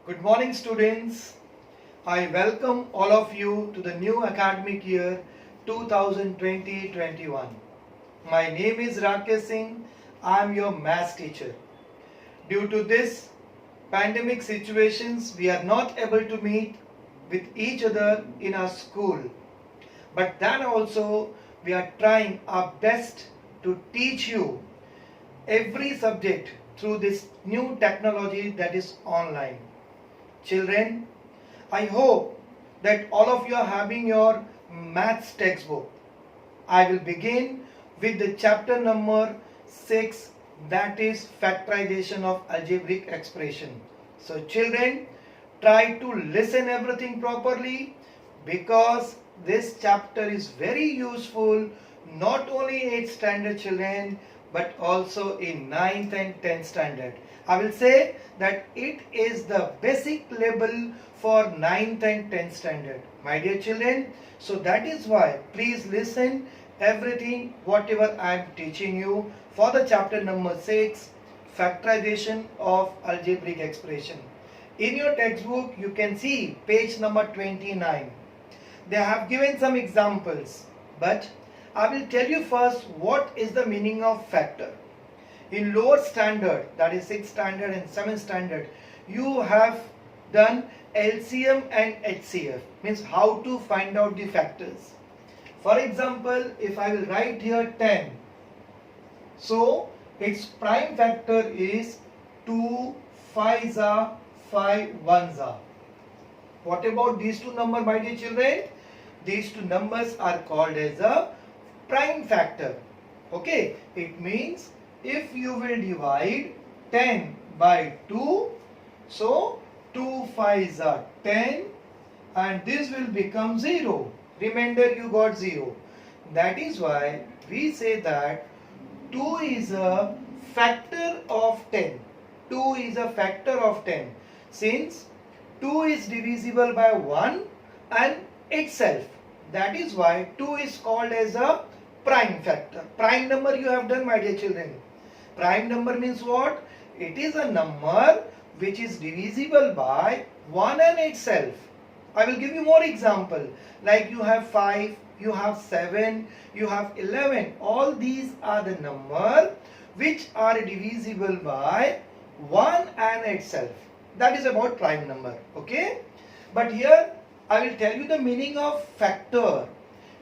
Good morning, students. I welcome all of you to the new academic year 2020-21. My name is Rakesh Singh. I am your maths teacher. Due to this pandemic situations, we are not able to meet with each other in our school. But then also, we are trying our best to teach you every subject through this new technology that is online. Children, I hope that all of you are having your maths textbook. I will begin with the chapter number 6, that is factorization of algebraic expression. So children, try to listen everything properly because this chapter is very useful not only in 8th standard children but also in 9th and 10th standard. I will say that it is the basic level for 9th and 10th standard. My dear children, so that is why please listen everything whatever I am teaching you for the chapter number 6, factorization of algebraic expression. In your textbook you can see page number 29. They have given some examples, but I will tell you first what is the meaning of factor. In lower standard, that is 6th standard and 7th standard, you have done LCM and HCF, means how to find out the factors. For example, if I will write here 10, so its prime factor is 2 5 are 5 1s are. What about these two numbers, my dear children? These two numbers are called as a prime factor. Okay, it means if you will divide 10 by 2, so 2 5s are 10 and this will become 0. Remainder you got 0. That is why we say that 2 is a factor of 10. 2 is a factor of 10 since 2 is divisible by 1 and itself. That is why 2 is called as a prime factor. Prime number you have done, my dear children. Prime number means what? It is a number which is divisible by 1 and itself. I will give you more example. Like you have 5, you have 7, you have 11. All these are the number which are divisible by 1 and itself. That is about prime number. Okay? But here I will tell you the meaning of factor.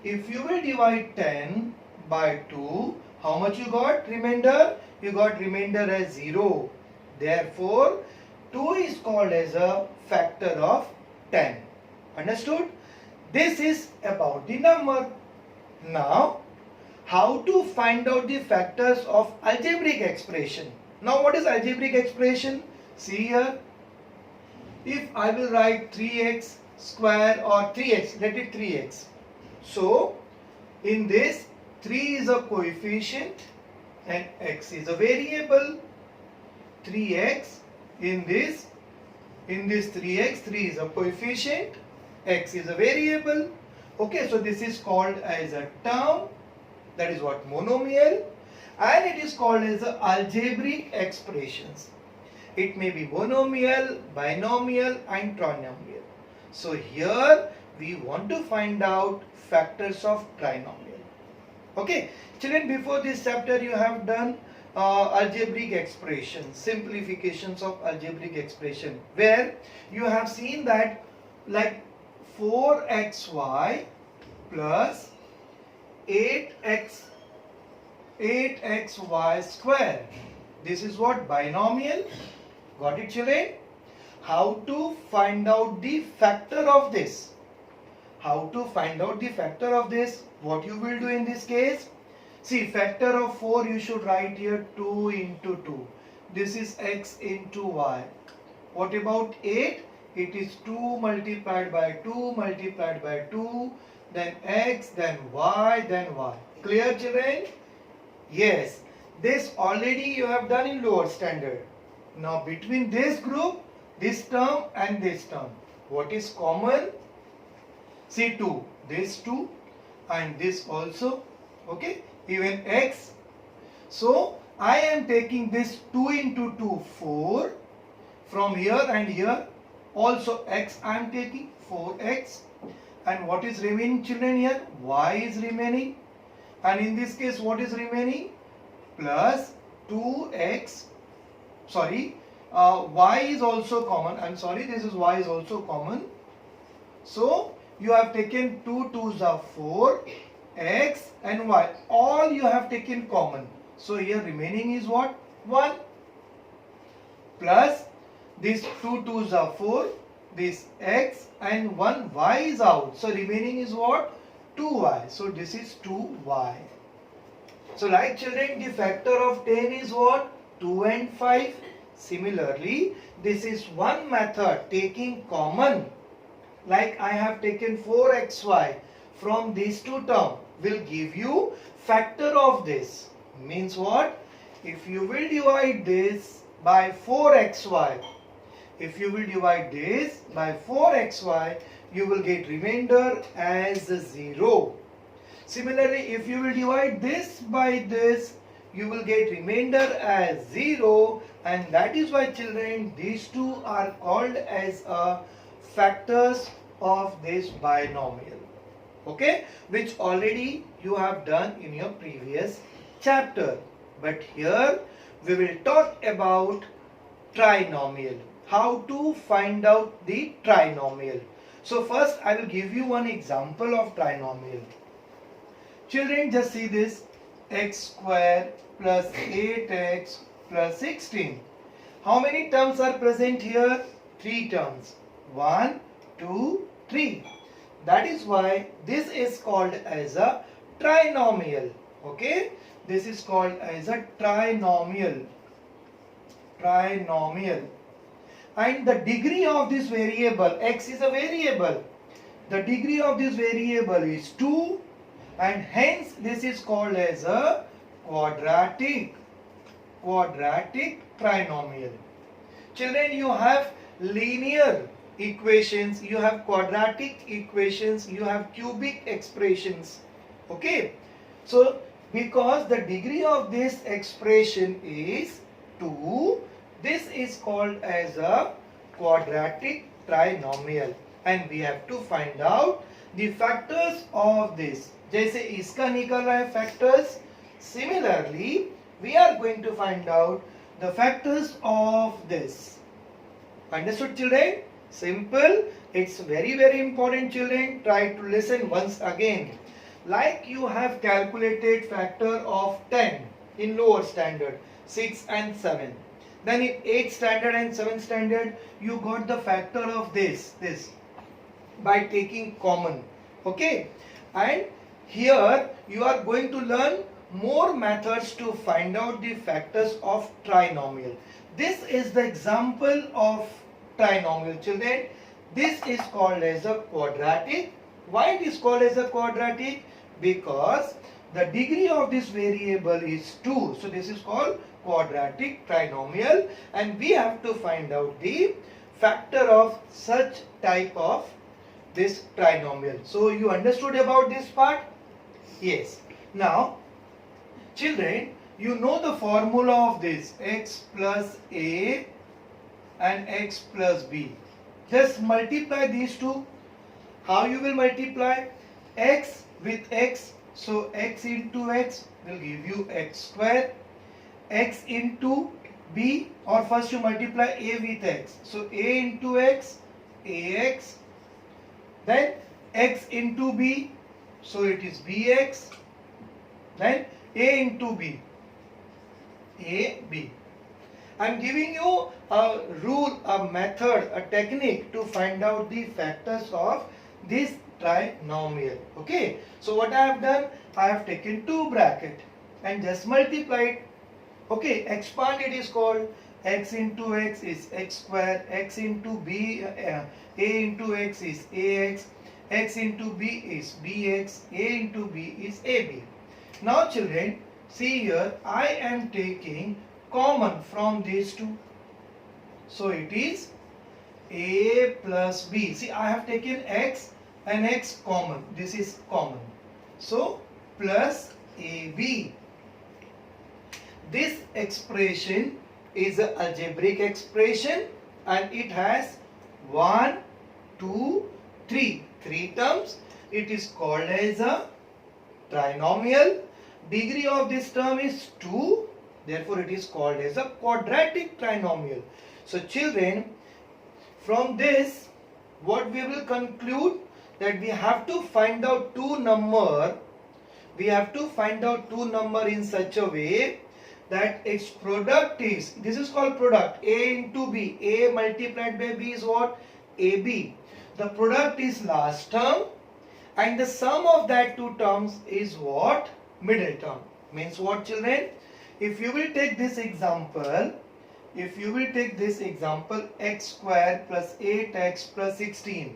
If you will divide 10 by 2, how much you got? Remainder? You got remainder as 0. Therefore, 2 is called as a factor of 10. Understood? This is about the number. Now, how to find out the factors of algebraic expression? Now, what is algebraic expression? See here. If I will write 3x square or 3x, let it 3x. So, in this 3 is a coefficient and x is a variable. 3x in this 3x, 3 is a coefficient, x is a variable. Okay, so this is called as a term, that is what, monomial, and it is called as a algebraic expressions. It may be monomial, binomial and trinomial. So here we want to find out factors of trinomial. Okay, children, before this chapter you have done algebraic expression, simplifications of algebraic expression, where you have seen that like 4xy plus 8xy square. This is what, binomial. Got it, children? How to find out the factor of this? How to find out the factor of this? What you will do in this case? See, factor of 4 you should write here 2 into 2. This is x into y. What about 8? It is 2 multiplied by 2 multiplied by 2, then x, then y, then y. Clear, children? Yes. This already you have done in lower standard. Now between this group, this term and this term, what is common? See, 2. This 2 and this also. Okay, even x. So I am taking this 2 into 2, 4. From here and here, Also x I am taking 4x, and what is remaining, children? Here y is remaining, and in this case what is remaining? Plus 2x, sorry, y is also common. I'm sorry, this is y is also common. So you have taken 2 2s are 4, x and y, all you have taken common. So here remaining is what? 1, plus this 2 2s are 4, this x and 1 y is out. So remaining is what? 2y. So this is 2y. So like children, the factor of 10 is what? 2 and 5. Similarly, this is one method taking common. Like I have taken 4xy from these two terms will give you factor of this. Means what? If you will divide this by 4xy, if you will divide this by 4xy, you will get remainder as 0. Similarly, if you will divide this by this, you will get remainder as 0, and that is why children, these two are called as factors of this binomial. Okay, which already you have done in your previous chapter. But here we will talk about trinomial. How to find out the trinomial. So first I will give you one example of trinomial. Children, just see this, x square plus 8x plus 16. How many terms are present here? 3 terms. 1, 2, 3. That is why this is called as a trinomial. Okay, this is called as a trinomial. Trinomial. And the degree of this variable, x is a variable. The degree of this variable is 2, and hence this is called as a quadratic trinomial. Children, you have linear equations, you have quadratic equations, you have cubic expressions. Okay, so because the degree of this expression is 2, this is called as a quadratic trinomial, and we have to find out the factors of this. जैसे इसका निकल रहा है factors, similarly we are going to find out the factors of this. Understood, children? Simple. It's very important, children. Try to listen once again. Like you have calculated factor of 10 in lower standard, 6 and 7. Then in 8th standard and 7th standard, you got the factor of this by taking common. Okay, and here you are going to learn more methods to find out the factors of trinomial. This is the example of trinomial, children. This is called as a quadratic. Why it is called as a quadratic? Because the degree of this variable is 2. So this is called quadratic trinomial, and we have to find out the factor of such type of this trinomial. So you understood about this part? Yes. Now children, you know the formula of this, x plus a and x plus b. Just multiply these two. How you will multiply? X with x, so x into x will give you x square. X into b, or first you multiply a with x, so a into x, ax. Then x into b, so it is bx. Then a into b, ab. I am giving you a rule, a method, a technique to find out the factors of this trinomial. Okay, so what I have done, I have taken 2 bracket and just multiplied. Okay, expand it is called x into x is x square, x into b, a into x is ax, x into b is bx, a into b is ab. Now children, see here, I am taking common from these two. So it is a plus b. See, I have taken x and x common. This is common. So plus ab. This expression is an algebraic expression and it has 1, 2, 3. 3 terms. It is called as a trinomial. Degree of this term is 2. Therefore, it is called as a quadratic trinomial. So, children, from this, what we will conclude, that we have to find out two number. We have to find out two number in such a way that its product is, this is called product, A into B. A multiplied by B is what? AB. The product is last term and the sum of that two terms is what? Middle term. Means what, children? If you will take this example, x square plus 8x plus 16,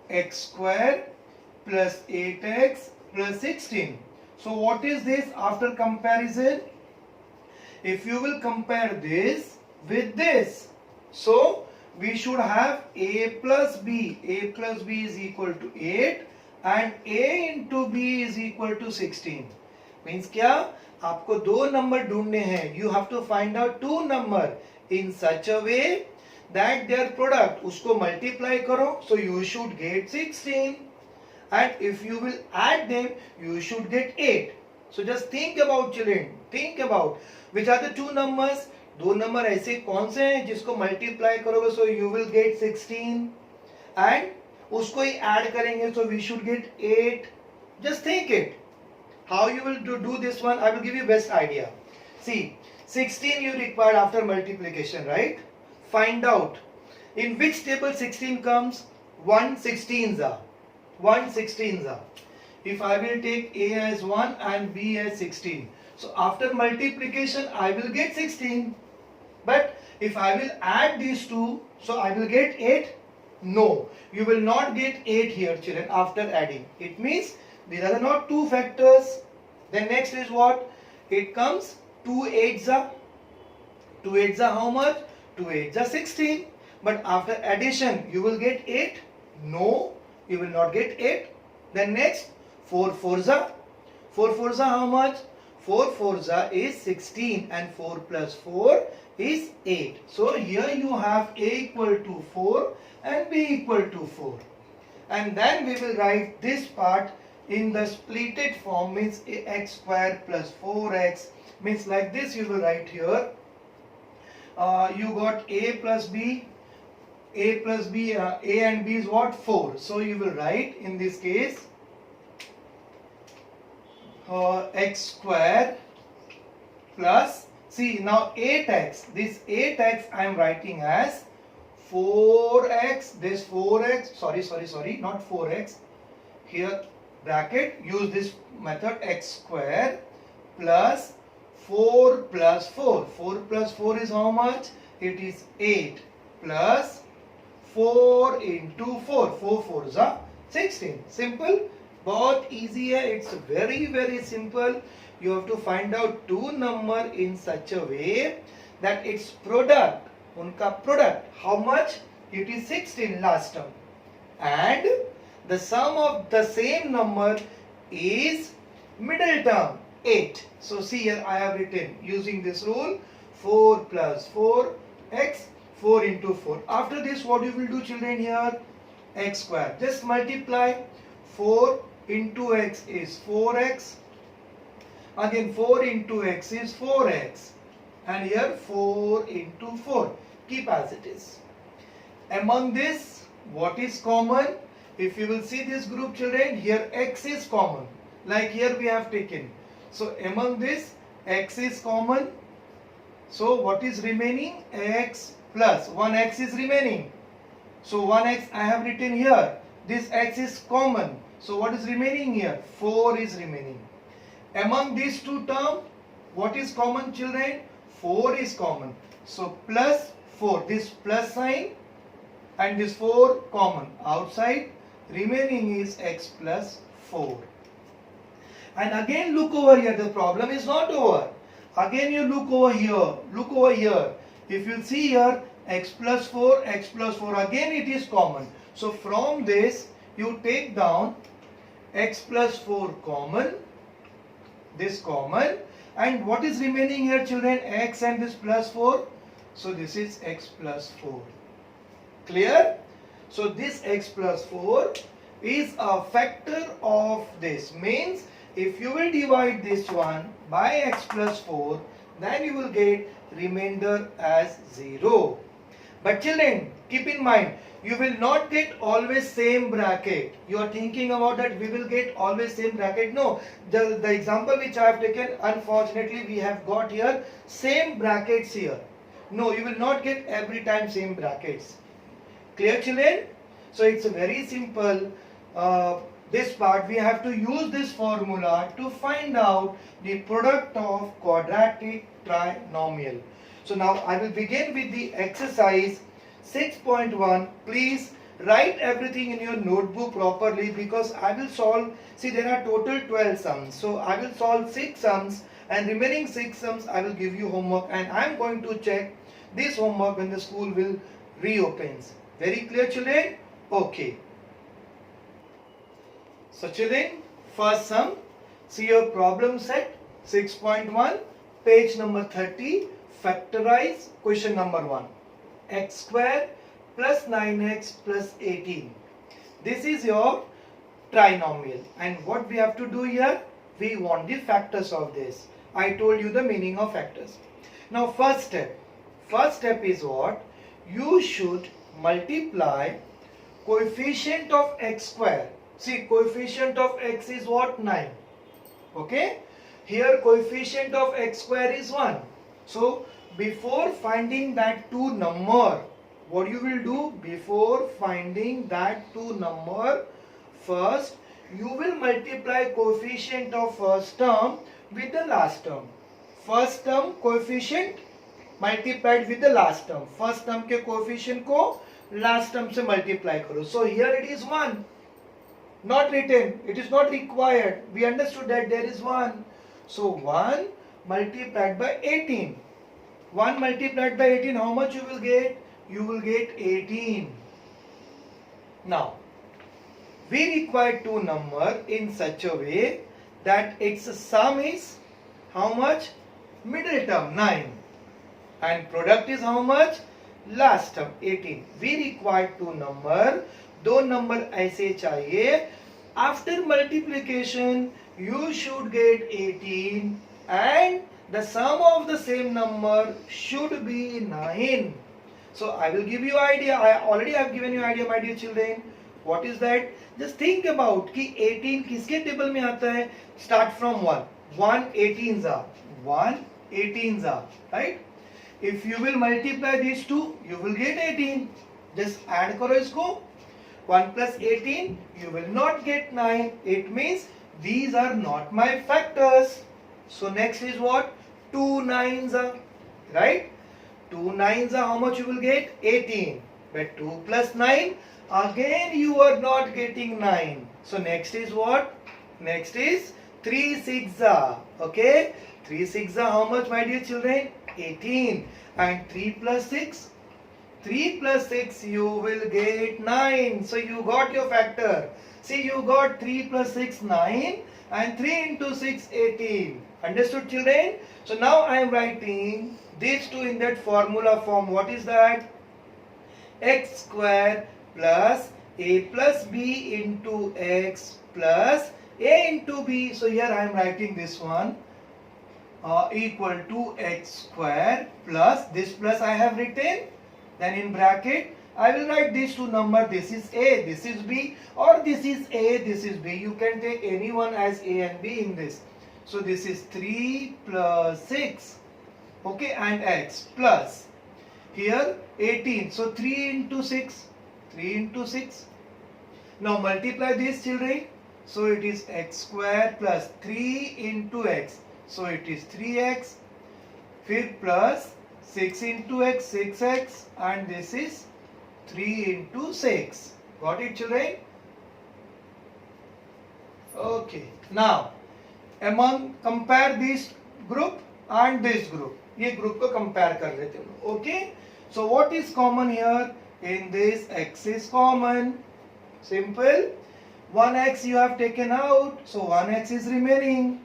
x square plus 8x plus 16. So what is this after comparison? If you will compare this with this, so we should have a plus b. A plus b is equal to 8 and a into b is equal to 16. Means क्या? आपको दो number ढूंढने हैं. You have to find out two number in such a way that their product, उसको multiply करो, so you should get 16. And if you will add them, you should get 8. So just think about, children, think about which are the two numbers. दो number ऐसे कौन से हैं जिसको multiply करोगे so you will get 16 and उसको ही add करेंगे so we should get 8. Just think it. How you will do this one? I will give you best idea. See, 16 you required after multiplication, right? Find out in which table 16 comes. 1 16s are. 1 16s are. If I will take A as 1 and B as 16. So after multiplication I will get 16. But if I will add these two, so I will get 8. No, you will not get 8 here, children, after adding. It means these are not two factors. Then next is what? It comes 2 8s are. 2 8s are how much? 2 8s are 16. But after addition, you will get 8. No, you will not get 8. Then next, 4 4s are. 4 4s are how much? 4 4s are is 16 and 4 plus 4 is 8. So here you have A equal to 4 and B equal to 4. And then we will write this part in the splitted form, means x square plus 4x, means like this you will write here. You got A plus B, A and B is what? 4. So you will write in this case x square plus, see now 8x, this 8x I am writing as 4x, this 4x, sorry, not 4x, here bracket, use this method, x square plus 4 plus 4. 4 plus 4 is how much? It is 8 plus 4 into 4. 4 4s are 16. Simple. बहुत easy है. It's very simple. You have to find out two number in such a way that its product, उनका product, how much? It is 16 last term. And the sum of the same number is middle term, 8. So see here I have written using this rule 4 plus 4x, 4 into 4. After this what you will do, children, here x square. Just multiply. 4 into x is 4x. Again 4 into x is 4x. And here 4 into 4. Keep as it is. Among this, what is common? If you will see this group, children, here x is common. Like here we have taken. So among this, x is common. So what is remaining? X plus 1x is remaining. So 1x I have written here. This x is common. So what is remaining here? 4 is remaining. Among these two terms, what is common, children? 4 is common. So plus 4, this plus sign and this 4 common outside. Remaining is x plus 4. And again look over here, the problem is not over. Again you look over here. If you see here x plus 4, again it is common. So from this you take down x plus 4 common, this common, and what is remaining here, children? X and this plus 4. So this is x plus 4. Clear? So this x plus 4 is a factor of this. Means if you will divide this one by x plus 4, then you will get remainder as 0. But children, keep in mind, you will not get always same bracket. You are thinking about that we will get always same bracket. No, the example which I have taken, unfortunately we have got here same brackets here. No, you will not get every time same brackets. Clear children? So it's a very simple. This part we have to use this formula to find out the product of quadratic trinomial. So now I will begin with the exercise 6.1. Please write everything in your notebook properly, because I will solve, see there are total 12 sums. So I will solve 6 sums and remaining 6 sums I will give you homework, and I am going to check this homework when the school will reopens. Very clear children? Okay. So children, first sum, see your problem set 6.1, page number 30, factorize question number 1. X square plus 9x plus 18. This is your trinomial, and what we have to do here, we want the factors of this. I told you the meaning of factors. Now first step is what? You should multiply coefficient of x square. See, coefficient of x is what? 9. Okay, here coefficient of x square is 1. So before finding that two number, what you will do, before finding that two number, first you will multiply coefficient of first term with the last term. First term coefficient multiplied with the last term. First term के coefficient को last term से multiply करो. So here it is 1. Not written. It is not required. We understood that there is 1. So 1 multiplied by 18. 1 multiplied by 18, how much you will get? You will get 18. Now, we require two number in such a way that its sum is how much? Middle term 9. And product is how much? Last term 18. We require two number. दो number ऐसे चाहिए. After multiplication, you should get 18 and the sum of the same number should be 9. So I will give you idea. I already have given you idea, my dear children. What is that? Just think about कि 18 किसके table में आता है? Start from 1. 1 18s are. 1 18s are. Right? If you will multiply these two, you will get 18. Just add करो इसको. 1 plus 18, you will not get 9. It means these are not my factors. So next is what? 2 9s are. Right? 2 9s are, how much you will get? 18. But 2 plus 9, again you are not getting 9. So next is what? Next is 3 6 are. Okay? 3 6 are how much, my dear children? 18. And 3 plus 6? 3 plus 6 you will get 9. So you got your factor. See, you got 3 plus 6 9 and 3 into 6 18. Understood children? So now I am writing these two in that formula form. What is that? X square plus a plus b into x plus a into b. So here I am writing this one equal to x square plus this plus I have written. Then in bracket, I will write these two numbers. This is A, this is B, or this is A, this is B. You can take any one as A and B in this. So this is 3 plus 6, okay, and X plus here 18. So 3 into 6, 3 into 6. Now multiply these children. So it is X square plus 3 into X. So it is 3X. फिर plus 6 into x, 6x, and this is 3 into 6. Got it children? Okay. Now, compare this group and this group. ये group को compare कर लेते हैं. Okay? So what is common here? In this, x is common. Simple. 1x you have taken out, so 1x is remaining.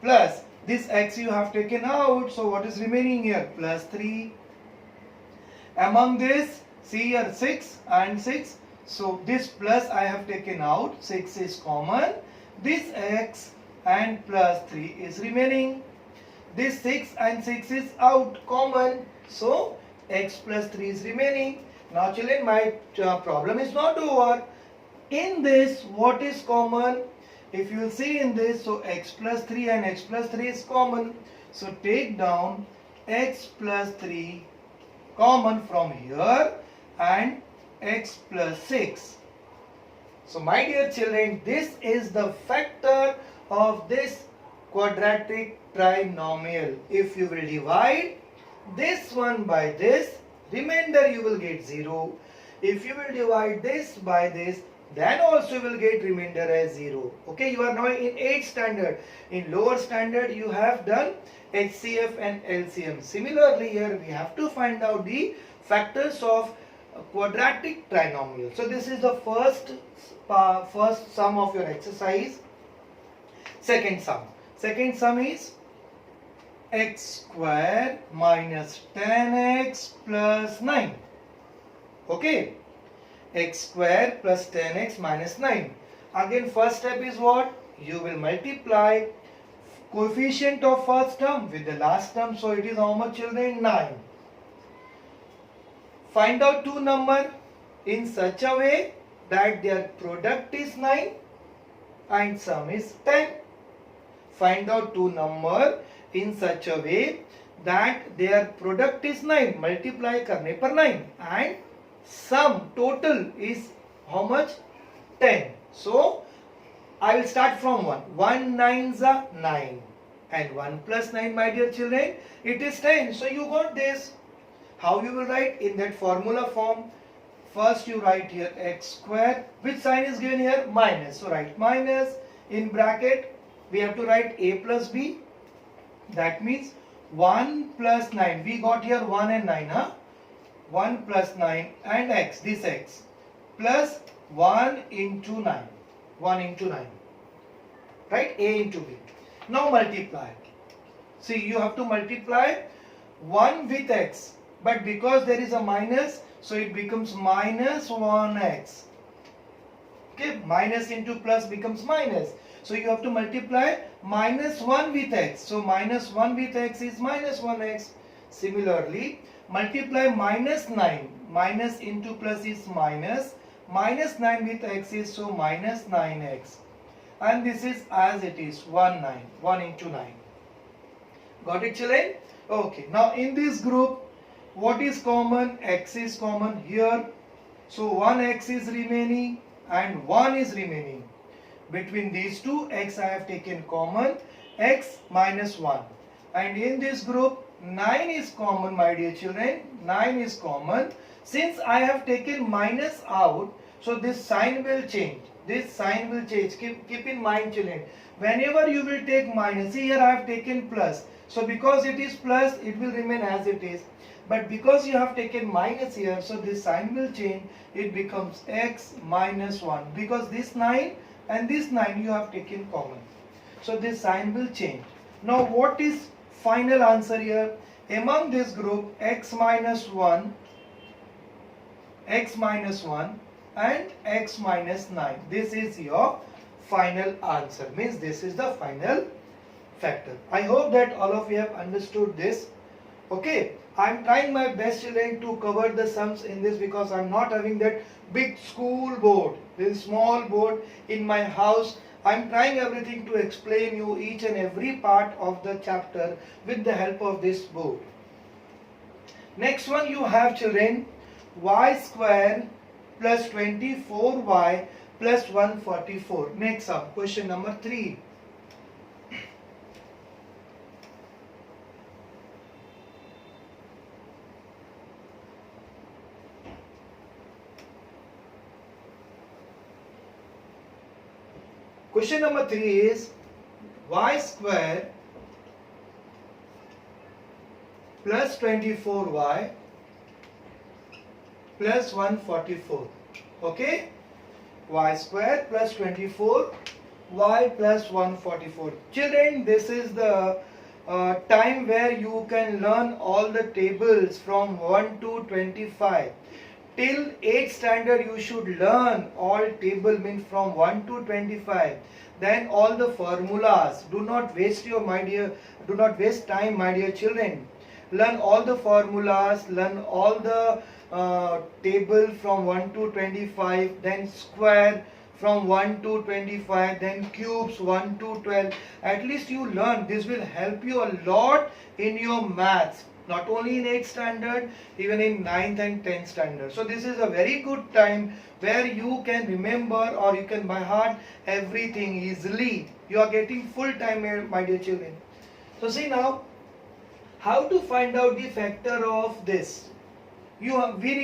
Plus this x you have taken out, so what is remaining here? Plus 3. Among this, See here 6 and 6. So this plus I have taken out. 6 is common. This x and plus 3 is remaining. This 6 and 6 is out common. So x plus 3 is remaining. Now children, my problem is not over. In this, what is common? If you see in this, so x plus 3 and x plus 3 is common. So take down x plus 3 common from here and x plus 6. So my dear children, this is the factor of this quadratic trinomial. If you will divide this one by this, remainder you will get 0. If you will divide this by this, then also you will get remainder as 0. Okay, you are now in 8th standard. In lower standard you have done HCF and LCM. Similarly here we have to find out the factors of quadratic trinomial. So this is the first sum of your exercise. Second sum is x square minus 10x plus 9. Okay, x square plus 10x minus 9. Again first step is what? You will multiply coefficient of first term with the last term. So it is how much children? 9. Find out two number in such a way that their product is 9 and sum is 10. Find out two number in such a way that their product is 9. Multiply karne par 9 and sum total is how much? 10. So I will start from 1. 1 9s are 9 and 1 plus 9, my dear children, it is 10. So you got this. How you will write? In that formula form. First you write here x square. Which sign is given here? Minus. So write minus. In bracket we have to write a plus b. That means 1 plus 9. We got here 1 and 9. 1 plus 9 and x. This x. Plus 1 into 9. 1 into 9. Right? A into b. Now multiply. See, you have to multiply 1 with x. But because there is a minus, so it becomes minus 1x. Okay, minus into plus becomes minus. So you have to multiply minus 1 with x. So minus 1 with x is minus 1x. Similarly, multiply minus 9. Minus into plus is minus. Minus 9 with x is so minus 9x. And this is as it is 1 9. 1 into 9. Got it children? Okay. Now in this group, what is common? X is common here. So 1x is remaining and 1 is remaining. Between these two, x I have taken common. X minus 1. And in this group, 9 is common, my dear children. 9 is common. Since I have taken minus out, so this sign will change. This sign will change. Keep in mind children. Whenever you will take minus, see here I have taken plus. So because it is plus, it will remain as it is. But because you have taken minus here, so this sign will change. It becomes x minus 1. Because this 9 and this 9 you have taken common. So this sign will change. Now what is final answer here? Among this group, x minus 1 and x minus 9. This is your final answer. Means this is the final factor. I hope that all of you have understood this. Okay. I am trying my best children to cover the sums in this because I am not having that big school board. This small board in my house. I am trying everything to explain you each and every part of the chapter with the help of this board. Next one you have children, y square plus 24y plus 144. Next up, question number 3. Question number 3 is y square plus 24y plus 144. Okay? Y square plus 24y plus 144. Children, this is the time where you can learn all the tables from 1 to 25. till 8th standard you should learn all table means from 1 to 25. Then all the formulas. Do not waste time, my dear children. Learn all the formulas, learn all the table from 1 to 25, then square from 1 to 25, then cubes 1 to 12. At least you learn. This will help you a lot in your maths. Not only in 8th standard, even in 9th and 10th standard. So this is a very good time where you can remember or you can by heart everything easily. You are getting full time here, my dear children. So see now, how to find out the factor of this? We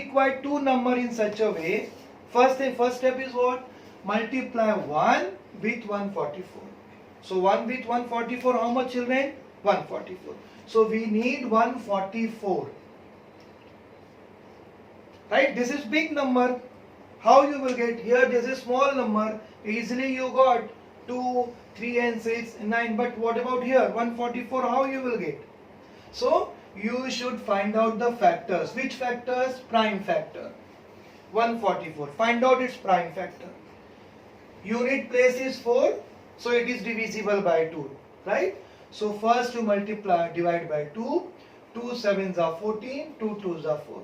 require two numbers in such a way. First step is what? Multiply 1 with 144. So 1 with 144, how much, children? 144. So we need 144. Right? This is big number. How you will get? Here this is small number. Easily you got 2, 3 and 6, 9. But what about here? 144, how you will get? So you should find out the factors. Which factors? Prime factor. 144. Find out its prime factor. Unit place is 4. So it is divisible by 2. Right? So first you multiply, divide by 2. 2 7s are 14. 2 2s are 4.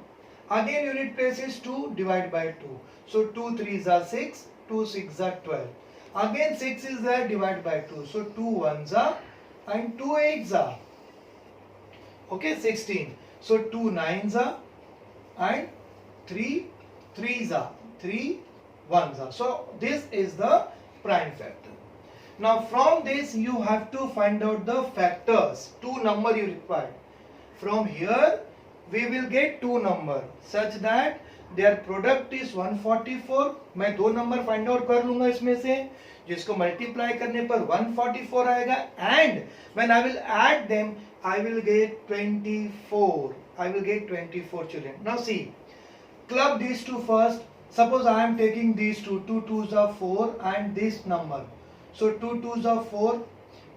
Again unit place is 2. Divide by 2. So 2 3s are 6. 2 6s are 12. Again 6 is there. Divide by 2. So 2 1s are and 2 8s are. Okay, 16. So 2 9s are and 3 3s are. 3 1s are. So this is the prime factor. Now from this you have to find out the factors. Two number you require. From here we will get two number such that their product is 144. मैं दो number find out कर लूंगा इसमें से, जिसको multiply करने पर 144 आएगा, and when I will add them I will get 24. I will get 24, children. Now see, club these two first. Suppose I am taking these two. 2 2s are 4 and this number. So 2 2s are 4.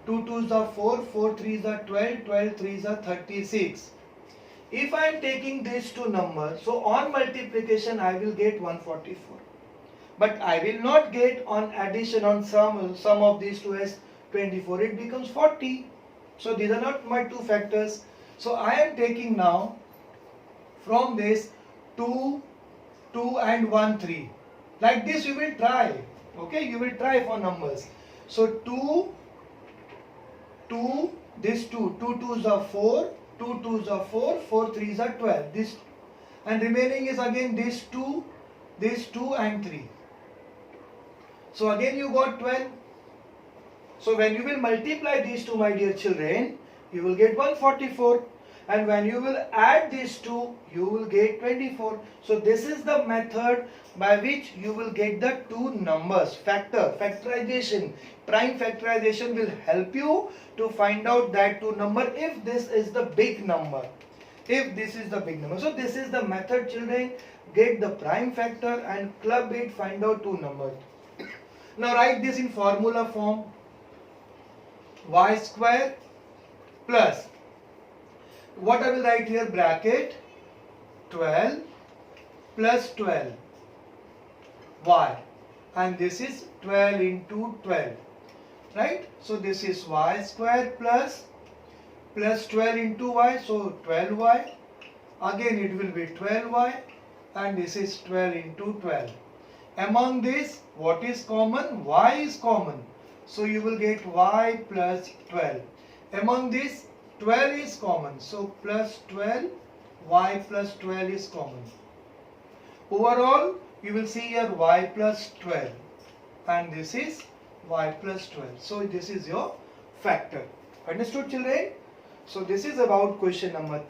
2 2s are 4. 4 3s are 12. 12 3s are 36. If I am taking these two numbers, so on multiplication I will get 144. But I will not get on addition on sum of these two as 24. It becomes 40. So these are not my two factors. So I am taking now from this 2, 2 and 1, 3. Like this you will try. Okay, you will try for numbers. So 2, 2, this 2, 2 2s are 4, 2 2s are 4, 4 3s are 12. This and remaining is again this 2 and 3. So again you got 12. So when you will multiply these two, my dear children, you will get 144. And when you will add these two, you will get 24. So this is the method by which you will get the two numbers. Factorization, prime factorization will help you to find out that two number if this is the big number. If this is the big number. So this is the method, children. Get the prime factor and club it, find out two numbers. Now write this in formula form. Y square plus, what I will write here, bracket 12 plus 12 y, and this is 12 into 12, right? So this is y square plus 12 into y, so 12y, again it will be 12y, and this is 12 into 12. Among this, what is common? Y is common. So you will get y plus 12. Among this, 12 is common. So plus 12, y plus 12 is common. Overall, you will see here y plus 12. And this is y plus 12. So this is your factor. Understood, children? So this is about question number 3.